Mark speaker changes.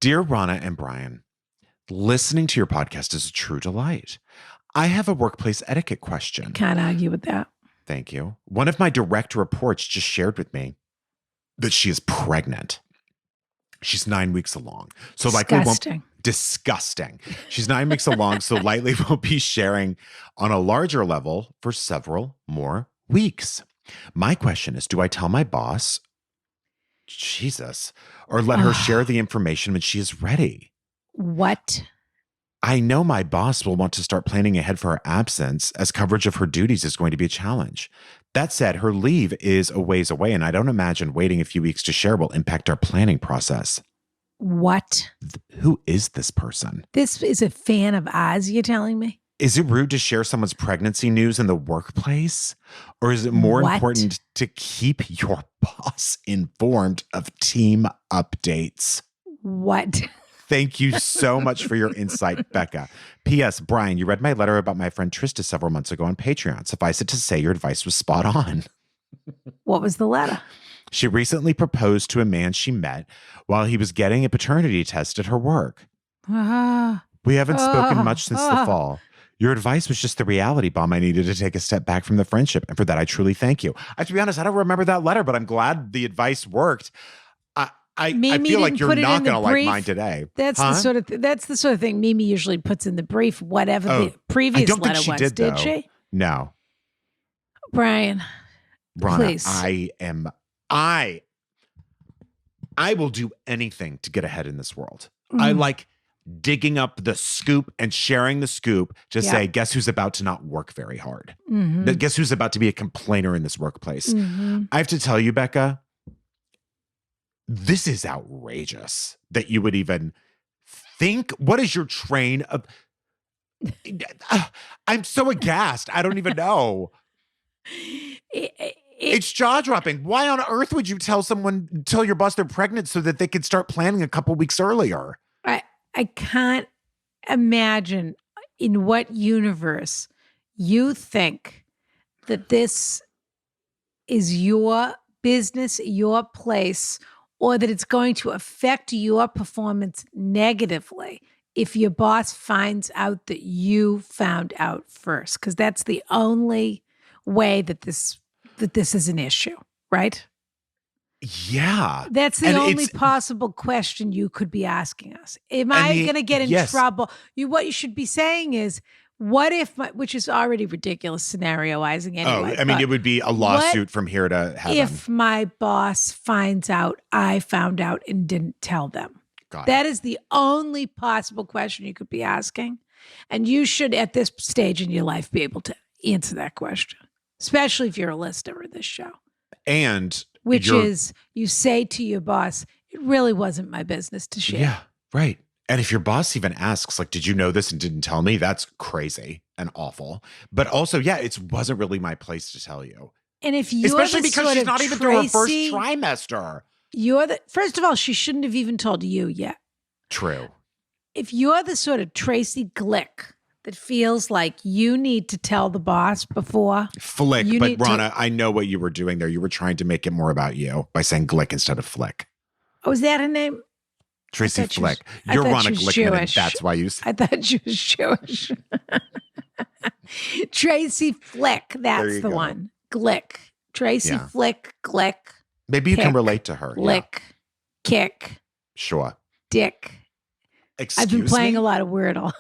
Speaker 1: Dear Ronna and Bryan, listening to your podcast is a true delight. I have a workplace etiquette question.
Speaker 2: Can't argue with that.
Speaker 1: Thank you. One of my direct reports just shared with me that she is pregnant. She's 9 weeks along. So disgusting. She's 9 weeks along, so likely won't be sharing on a larger level for several more weeks. My question is, do I tell my boss, Jesus, or let her share the information when she is ready?
Speaker 2: What?
Speaker 1: I know my boss will want to start planning ahead for her absence, as coverage of her duties is going to be a challenge. That said, her leave is a ways away, and I don't imagine waiting a few weeks to share will impact our planning process.
Speaker 2: What?
Speaker 1: Who is this person?
Speaker 2: This is a fan of Oz, you're telling me?
Speaker 1: Is it rude to share someone's pregnancy news in the workplace? Or is it more important to keep your boss informed of team updates?
Speaker 2: What?
Speaker 1: Thank you so much for your insight, Becca. P.S. Bryan, you read my letter about my friend Trista several months ago on Patreon. Suffice it to say, your advice was spot on.
Speaker 2: What was the letter?
Speaker 1: She recently proposed to a man she met while he was getting a paternity test at her work. We haven't spoken much since the fall. Your advice was just the reality bomb I needed to take a step back from the friendship. And for that, I truly thank you. I have to be honest, I don't remember that letter, but I'm glad the advice worked. I feel like you're not going to like mine today.
Speaker 2: That's the sort of thing Mimi usually puts in the brief, whatever the previous letter was. I don't think she did she?
Speaker 1: No.
Speaker 2: Bryan,
Speaker 1: Ronna,
Speaker 2: please.
Speaker 1: I will do anything to get ahead in this world. I like digging up the scoop and sharing the scoop to say, guess who's about to not work very hard? Guess who's about to be a complainer in this workplace? I have to tell you, Becca, this is outrageous that you would even think. What is your train of... I'm so aghast. I don't even know. It's jaw-dropping. Why on earth would you tell your boss they're pregnant so that they could start planning a couple weeks earlier?
Speaker 2: I can't imagine in what universe you think that this is your business, your place, or that it's going to affect your performance negatively if your boss finds out that you found out first. Because that's the only way that this is an issue, right?
Speaker 1: Yeah.
Speaker 2: That's the only possible question you could be asking us. Am I going to get in trouble? What you should be saying is, what if, which is already ridiculous scenarioizing anyway.
Speaker 1: It would be a lawsuit from here to heaven.
Speaker 2: If my boss finds out I found out and didn't tell them? That is the only possible question you could be asking. And you should, at this stage in your life, be able to answer that question, especially if you're a listener of this show.
Speaker 1: And
Speaker 2: which is, you say to your boss, it really wasn't my business to share.
Speaker 1: Yeah, right. And if your boss even asks, like, did you know this and didn't tell me? That's crazy and awful. But also, it wasn't really my place to tell you.
Speaker 2: And if you're
Speaker 1: especially because she's not even through her first trimester.
Speaker 2: First of all, she shouldn't have even told you yet.
Speaker 1: True.
Speaker 2: If you're the sort of Tracy Glick that feels like you need to tell the boss before.
Speaker 1: Flick, but Ronna, I know what you were doing there. You were trying to make it more about you by saying Glick instead of Flick.
Speaker 2: Oh, is that her name?
Speaker 1: Tracy Flick. You're Ronna Glickman, that's why you...
Speaker 2: I thought she was Jewish. Tracy Flick, that's the one. Glick. Tracy Flick, Glick.
Speaker 1: Maybe you can relate to her.
Speaker 2: Lick. Kick.
Speaker 1: Sure.
Speaker 2: Dick.
Speaker 1: Excuse
Speaker 2: I've been playing
Speaker 1: me?
Speaker 2: a lot of Wordle.